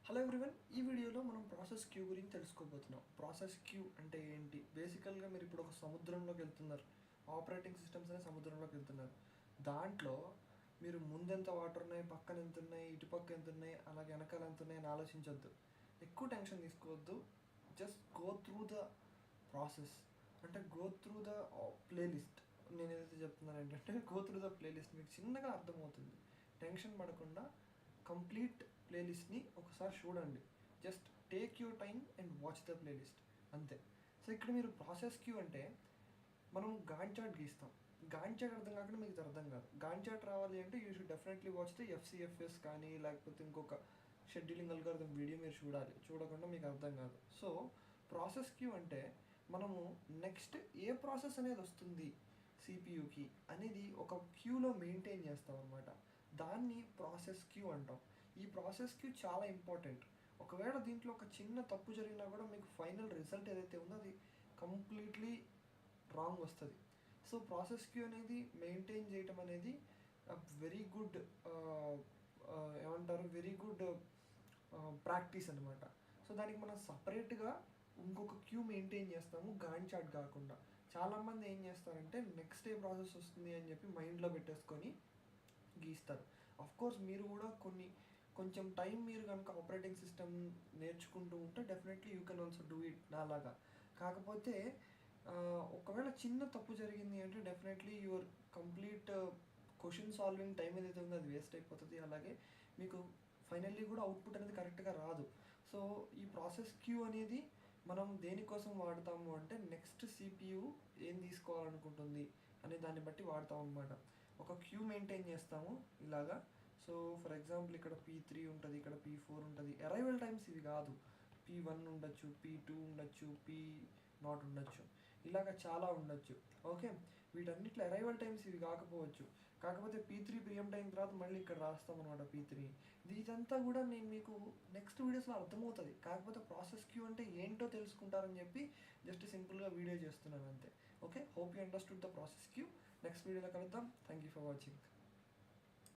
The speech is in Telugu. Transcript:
హలో ఎవ్రీవన్, ఈ వీడియోలో మనం ప్రాసెస్ క్యూ గురించి తెలుసుకోబోతున్నాం. ప్రాసెస్ క్యూ అంటే ఏంటి? బేసికల్గా మీరు ఇప్పుడు ఒక సముద్రంలోకి వెళ్తున్నారు. ఆపరేటింగ్ సిస్టమ్స్ అనే సముద్రంలోకి వెళ్తున్నారు. దాంట్లో మీరు ముందెంత వాటర్ ఉన్నాయి, పక్కన ఎంత ఉన్నాయి, ఇటుపక్క ఎంత ఉన్నాయి, అలాగే వెనకాల ఎంత ఉన్నాయి అని ఆలోచించొద్దు. ఎక్కువ టెన్షన్ తీసుకోవద్దు. Just go through the process, అంటే గో త్రూ ద ప్లేలిస్ట్. నేను ఏదైతే చెప్తున్నాను ఏంటంటే గో త్రూ ద ప్లేలిస్ట్. మీకు చిన్నగా అర్థమవుతుంది. టెన్షన్ పడకుండా కంప్లీట్ ప్లేలిస్ట్ని ఒకసారి చూడండి. Just take your time and watch the playlist, అంతే. సో ఇక్కడ మీరు ప్రాసెస్ క్యూ అంటే మనం గాంట్ చార్ట్ గీస్తాం. గాంట్ చార్ట్ అర్థం కాకుండా మీకు అర్థం కాదు. గాంట్ చార్ట్ రావాలి అంటే you should definitely watch the FCFS కానీ లేకపోతే ఇంకొక షెడ్యూలింగ్ అల్గోరిథం వీడియో మీరు చూడాలి. చూడకుండా మీకు అర్థం కాదు. సో ప్రాసెస్ క్యూ అంటే మనము నెక్స్ట్ ఏ ప్రాసెస్ అనేది వస్తుంది సిపియూకి అనేది ఒక క్యూలో మెయింటైన్ చేస్తాం అనమాట. దాన్ని ప్రాసెస్ క్యూ అంటాం. ఈ ప్రాసెస్ క్యూ చాలా ఇంపార్టెంట్. ఒకవేళ దీంట్లో ఒక చిన్న తప్పు జరిగినా కూడా మీకు ఫైనల్ రిజల్ట్ ఏదైతే ఉందో అది కంప్లీట్లీ రాంగ్ వస్తుంది. సో ప్రాసెస్ క్యూ అనేది మెయింటైన్ చేయటం అనేది వెరీ గుడ్, ఏమంటారు, వెరీ గుడ్ ప్రాక్టీస్ అనమాట. సో దానికి మనం సపరేట్గా ఇంకొక క్యూ మెయింటైన్ చేస్తాము, గాంట్ చార్ట్ కాకుండా. చాలామంది ఏం చేస్తారంటే నెక్స్ట్ ఏ ప్రాసెస్ వస్తుంది అని చెప్పి మైండ్లో పెట్టేసుకొని గీస్తారు. కోర్స్ మీరు కూడా కొంచెం టైం మీరు కనుక ఆపరేటింగ్ సిస్టమ్ నేర్చుకుంటూ ఉంటే definitely you can also do it నాలాగా. కాకపోతే ఒకవేళ చిన్న తప్పు జరిగింది అంటే definitely your complete question solving time ఏదైతే ఉందో అది వేస్ట్ అయిపోతుంది. అలాగే మీకు ఫైనల్లీ కూడా అవుట్పుట్ అనేది కరెక్ట్గా రాదు. సో ఈ ప్రాసెస్ క్యూ అనేది మనం దేనికోసం వాడతాము అంటే నెక్స్ట్ సిపియు ఏం తీసుకోవాలనుకుంటుంది అనే దాన్ని బట్టి వాడతాం అనమాట. ఒక క్యూ మెయింటైన్ చేస్తాము ఇలాగా. సో ఫర్ ఎగ్జాంపుల్ ఇక్కడ P3 ఉంటుంది, ఇక్కడ P4 ఉంటుంది. అరైవల్ టైమ్స్ ఇవి కాదు. P1 ఉండొచ్చు, P2 ఉండొచ్చు, P0 ఉండొచ్చు, ఇలాగ చాలా ఉండొచ్చు. ఓకే, వీటన్నిటిలో అరైవల్ టైమ్స్ ఇవి కాకపోవచ్చు. కాకపోతే P3 ప్రియంప్ట్ అయిన తర్వాత మళ్ళీ ఇక్కడ రాస్తాం అనమాట P3. ఇదంతా కూడా నేను మీకు నెక్స్ట్ వీడియోస్లో అర్థమవుతుంది. కాకపోతే ప్రాసెస్ క్యూ అంటే ఏంటో తెలుసుకుంటారని చెప్పి జస్ట్ సింపుల్గా వీడియో చేస్తున్నాను అంతే. Okay, hope you understood the process Q. Next వీడియోలో కలుద్దాం. Thank you for watching.